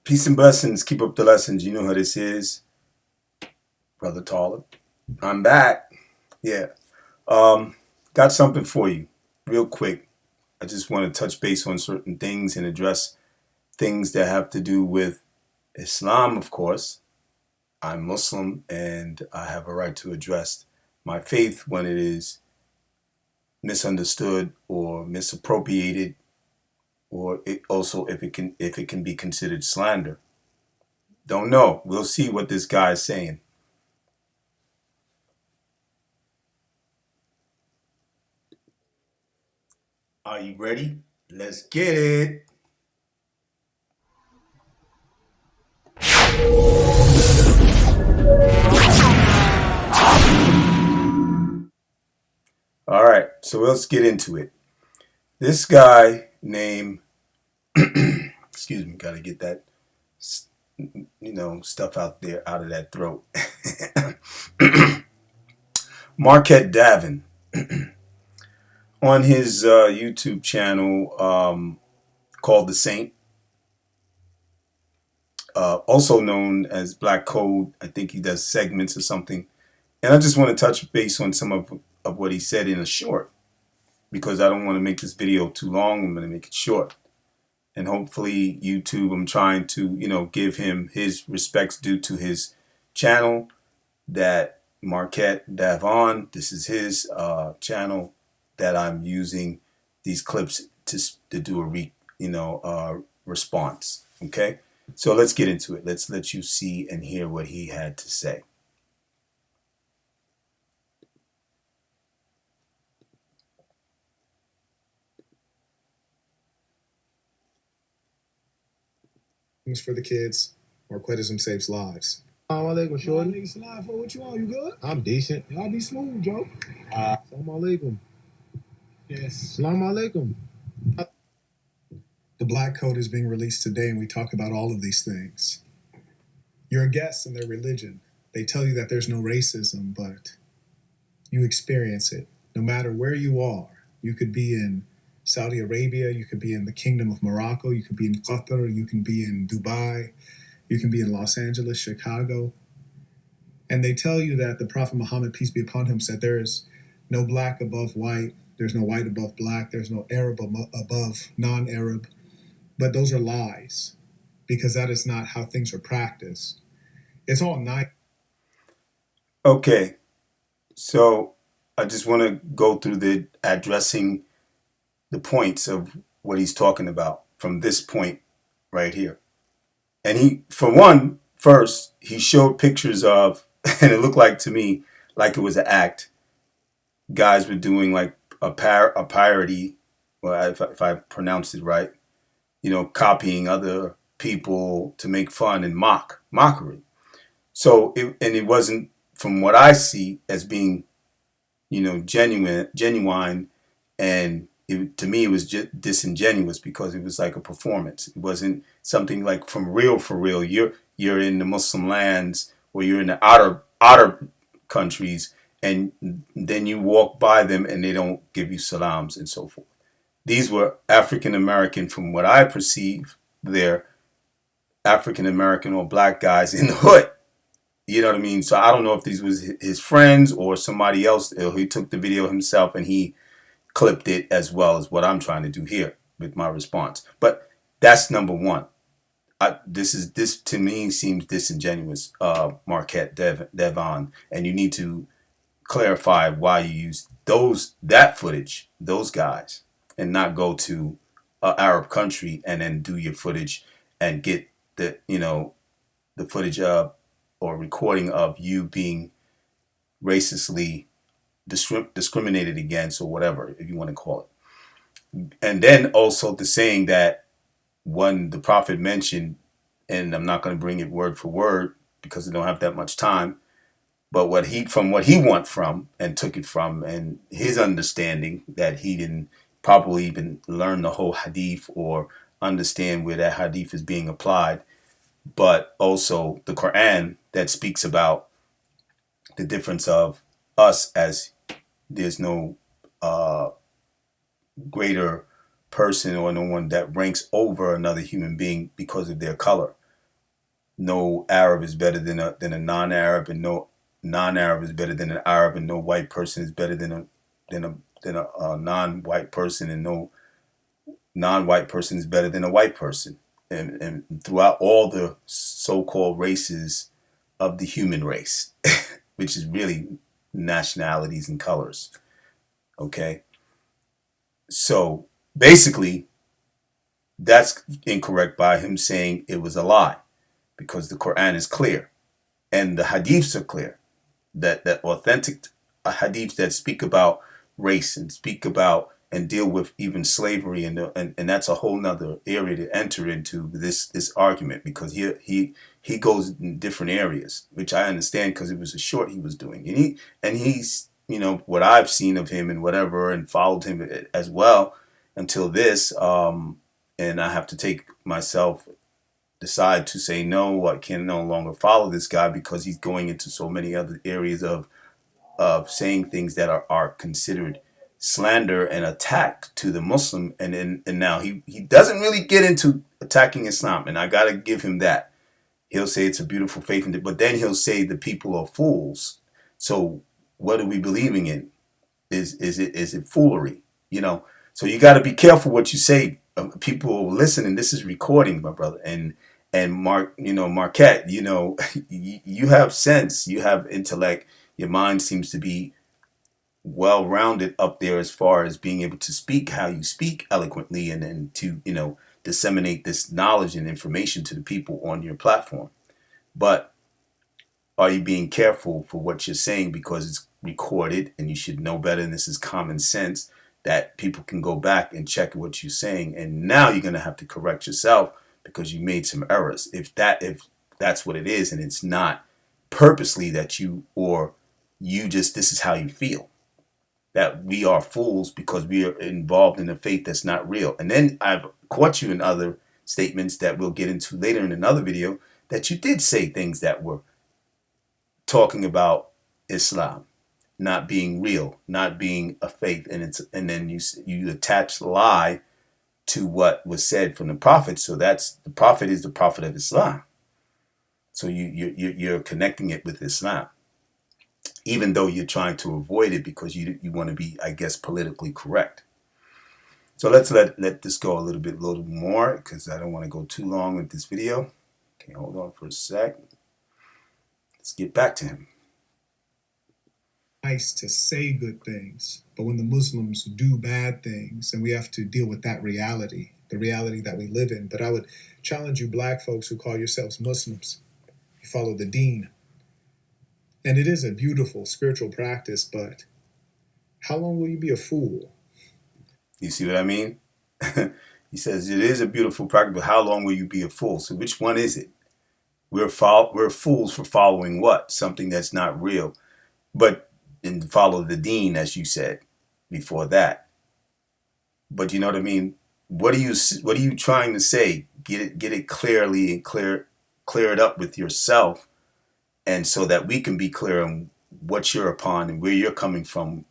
Peace and blessings. Keep up the lessons. You know who this is, Brother Taalib. I'm back. Yeah. Um, got something for you, real quick. I just want to touch base on certain things and address things that have to do with Islam, of course. I'm Muslim and I have a right to address my faith when it is misunderstood or misappropriated, or also if it can be considered slander. Don't know. We'll see what this guy is saying. Are you ready? Let's get it. All right, so let's get into it. This guy named, excuse me, gotta get that, stuff out there, out of that throat. Marquett Davon on his YouTube channel called The Saint, also known as Black Code. I think he does segments or something. And I just want to touch base on some of what he said in a short, because I don't want to make this video too long. I'm going to make it short. And hopefully YouTube, I'm trying to, give him his respects due to his channel, that Marquett Davon. This is his channel that I'm using these clips to do a response. Okay, so let's get into it. Let's let you see and hear what he had to say. For the kids. Marquettism saves lives. Assalamu alaikum, shorty. Nigga, slide for what you want. You good? I'm decent. Y'all be smooth, Joe. Assalamu alaikum. Yes. Assalamu alaikum. The Black Code is being released today, and we talk about all of these things. You're a guest in their religion. They tell you that there's no racism, but you experience it. No matter where you are, you could be in Saudi Arabia, you could be in the Kingdom of Morocco, you could be in Qatar, you can be in Dubai, you can be in Los Angeles, Chicago. And they tell you that the Prophet Muhammad, peace be upon him, said there is no black above white, there's no white above black, there's no Arab above non-Arab. But those are lies, because that is not how things are practiced. It's all nice. Okay, so I just want to go through the addressing the points of what he's talking about from this point right here. And he, for one, first, he showed pictures of, and it looked like to me like it was an act. Guys were doing like a parody, well, if I pronounced it right, copying other people to make fun and mockery. So, it wasn't, from what I see, as being, genuine, and to me, it was just disingenuous, because it was like a performance. It wasn't something like from real for real. You're in the Muslim lands, or you're in the outer countries, and then you walk by them and they don't give you salams and so forth. These were African American, from what I perceive. They're African American or black guys in the hood. You know what I mean? So I don't know if these was his friends or somebody else. He took the video himself and he clipped it, as well as what I'm trying to do here with my response. But that's number one. This to me seems disingenuous, Marquett Davon, and you need to clarify why you use that footage, those guys, and not go to an Arab country and then do your footage and get the footage of, or recording of, you being racistly discriminated against, or whatever, if you want to call it. And then also the saying that when the prophet mentioned, and I'm not going to bring it word for word because I don't have that much time, but from what he went from and took it from, and his understanding that he didn't probably even learn the whole hadith or understand where that hadith is being applied, but also the Quran that speaks about the difference of us, as there's no greater person or no one that ranks over another human being because of their color. no Arab is better than a non-Arab, and no non-Arab is better than an Arab, and no white person is better than a non-white person, and no non-white person is better than a white person. And throughout all the so-called races of the human race, which is really nationalities and colors. Okay, so basically, that's incorrect by him saying it was a lie, because the Quran is clear and the hadiths are clear, that authentic hadiths that speak about race and speak about and deal with even slavery, and that's a whole nother area to enter into this argument, because he goes in different areas, which I understand because it was a short he was doing, and he's, what I've seen of him and whatever, and followed him as well until this, and I have to take myself, decide to say no, I can no longer follow this guy, because he's going into so many other areas of saying things that are considered slander and attack to the Muslim, and now he doesn't really get into attacking Islam, and I gotta give him that. He'll say it's a beautiful faith, but then he'll say the people are fools. So what are we believing in? Is it foolery? So you got to be careful what you say. People listening. This is recording, my brother, and Marquette. You have sense. You have intellect. Your mind seems to be well rounded up there as far as being able to speak how you speak eloquently, and then to disseminate this knowledge and information to the people on your platform. But are you being careful for what you're saying, because it's recorded and you should know better, and this is common sense, that people can go back and check what you're saying, and now you're going to have to correct yourself because you made some errors, if that's what it is, and it's not purposely that you just, this is how you feel, that we are fools because we are involved in a faith that's not real. And then I've caught you in other statements that we'll get into later in another video, that you did say things that were talking about Islam not being real, not being a faith, and then you attach lie to what was said from the prophet. So that's, the prophet is the prophet of Islam. So you're connecting it with Islam, even though you're trying to avoid it because you want to be, I guess, politically correct. So let's let this go a little more, because I don't want to go too long with this video. Okay, hold on for a sec. Let's get back to him. Nice to say good things, but when the Muslims do bad things, and we have to deal with that reality, the reality that we live in. But I would challenge you, black folks who call yourselves Muslims, you follow the deen. And it is a beautiful spiritual practice, but how long will you be a fool? You see what I mean? He says it is a beautiful practice, but how long will you be a fool? So which one is it? We're fools for following what? Something that's not real. But and follow the deen, as you said before that. But you know what I mean? What are you trying to say? Get it clearly, and clear it up with yourself, and so that we can be clear on what you're upon and where you're coming from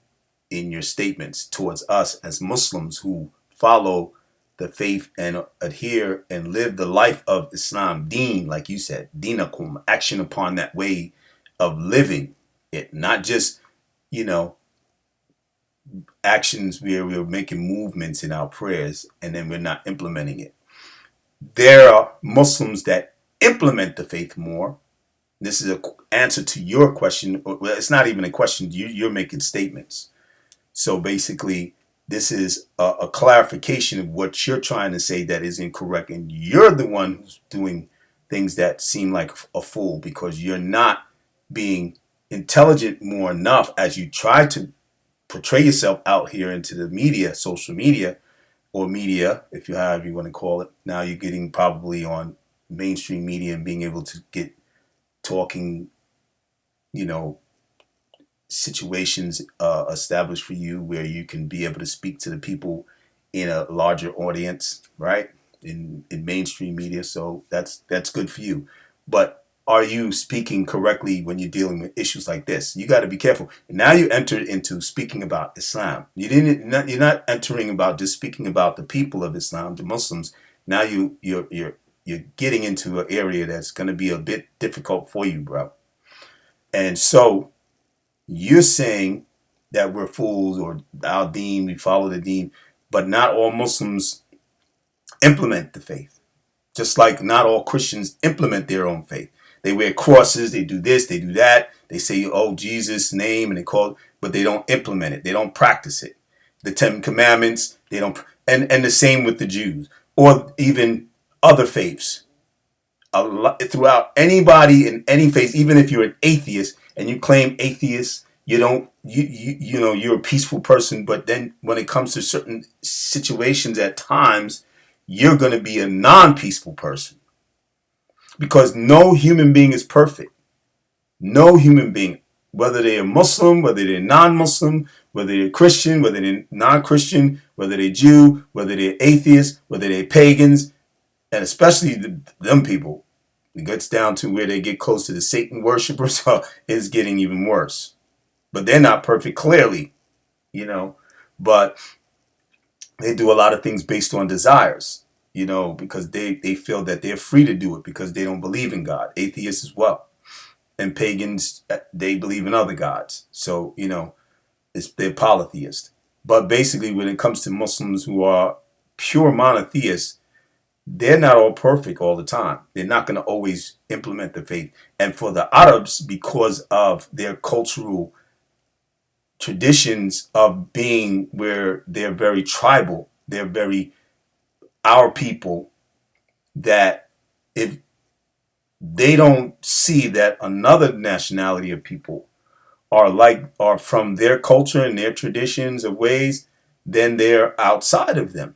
in your statements towards us as Muslims who follow the faith and adhere and live the life of Islam, deen, like you said, dinakum, action upon that way of living it, not just actions where we're making movements in our prayers and then we're not implementing it. There are Muslims that implement the faith more. This is an answer to your question. Well, it's not even a question. You're making statements. So basically, this is a clarification of what you're trying to say that is incorrect. And you're the one who's doing things that seem like a fool, because you're not being intelligent more enough as you try to portray yourself out here into the media, social media, or media, if you however you want to call it. Now you're getting probably on mainstream media and being able to get talking, situations established for you where you can be able to speak to the people in a larger audience, right? In mainstream media. So that's good for you. But are you speaking correctly when you're dealing with issues like this? You got to be careful. Now you entered into speaking about Islam. You're not entering about just speaking about the people of Islam, the Muslims. Now you're you're getting into an area that's going to be a bit difficult for you, bro. And so you're saying that we're fools, or our deen, we follow the deen, but not all Muslims implement the faith. Just like not all Christians implement their own faith. They wear crosses, they do this, they do that. They say, oh, Jesus' name, and they call it, but they don't implement it. They don't practice it. The Ten Commandments, they don't. And the same with the Jews, or even other faiths. Throughout anybody in any faith, even if you're an atheist and you claim atheist, you don't, you know, you're a peaceful person. But then when it comes to certain situations at times, you're going to be a non-peaceful person, because no human being is perfect. No human being, whether they're Muslim, whether they're non-Muslim, whether they're Christian, whether they're non-Christian, whether they're Jew, whether they're atheists, whether they're pagans, and especially them people, it gets down to where they get close to the Satan worshipers, it's getting even worse. But they're not perfect, clearly, you know, but they do a lot of things based on desires, you know, because they feel that they're free to do it because they don't believe in God. Atheists as well. And pagans, they believe in other gods. So, you know, they're polytheists. But basically, when it comes to Muslims who are pure monotheists, they're not all perfect all the time. They're not going to always implement the faith. And for the Arabs, because of their cultural traditions of being where they're very tribal, they're very our people, that if they don't see that another nationality of people are from their culture and their traditions of ways, then they're outside of them.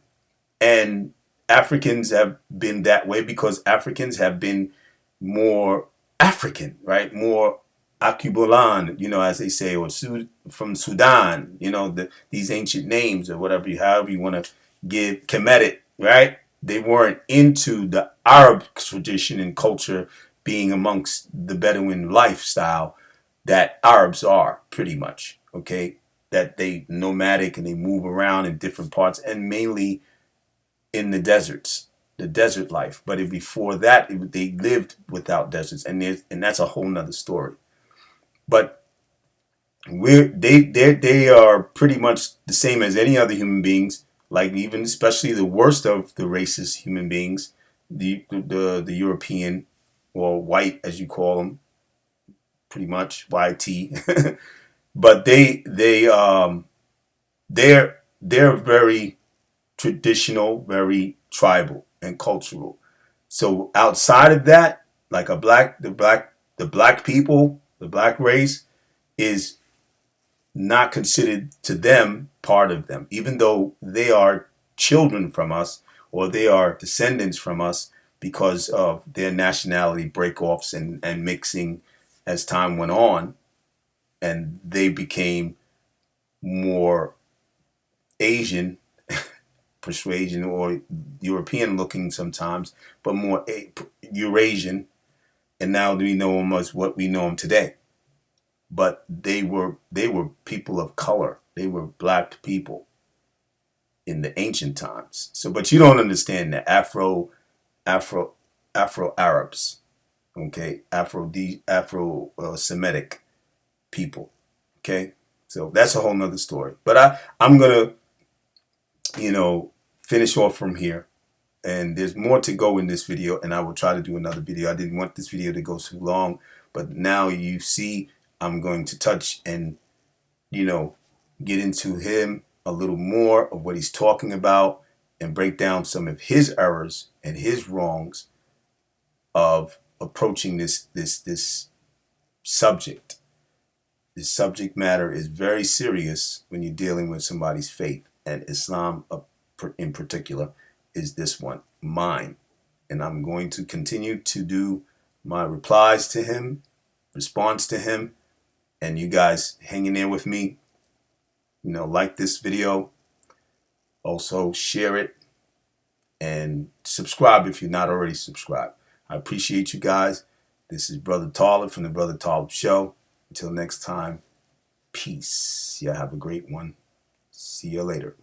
And Africans have been that way because Africans have been more African, right? More Akubulan, you know, as they say, or from Sudan, you know, these ancient names or whatever, however you want to give Kemetic, right? They weren't into the Arab tradition and culture being amongst the Bedouin lifestyle that Arabs are, pretty much, okay? That they nomadic and they move around in different parts, and mainly in the deserts, the desert life. But before that, they lived without deserts, and that's a whole nother story. But they are pretty much the same as any other human beings. Like, even especially the worst of the racist human beings, the European, or white as you call them, pretty much YT. But they're very traditional, very tribal and cultural. So outside of that, like the black people, the black race is not considered to them part of them, even though they are children from us, or they are descendants from us, because of their nationality break-offs and mixing as time went on, and they became more Asian persuasion, or European looking sometimes, but more Eurasian, and now we know them as what we know them today. But they were people of color. They were black people in the ancient times. So, but you don't understand the Afro Arabs, okay? Afro Semitic people, okay? So that's a whole nother story. But I'm gonna, you know, finish off from here. And there's more to go in this video, and I will try to do another video. I didn't want this video to go too long, but now you see I'm going to touch and, you know, get into him a little more of what he's talking about, and break down some of his errors and his wrongs of approaching this subject. This subject matter is very serious when you're dealing with somebody's faith, and Islam in particular is this one, mine. And I'm going to continue to do my replies to him, response to him, and you guys hang in there with me. You know, like this video, also share it, and subscribe if you're not already subscribed. I appreciate you guys. This is Brother Taalib from the Brother Taalib Show. Until next time, peace. Y'all have a great one. See you later.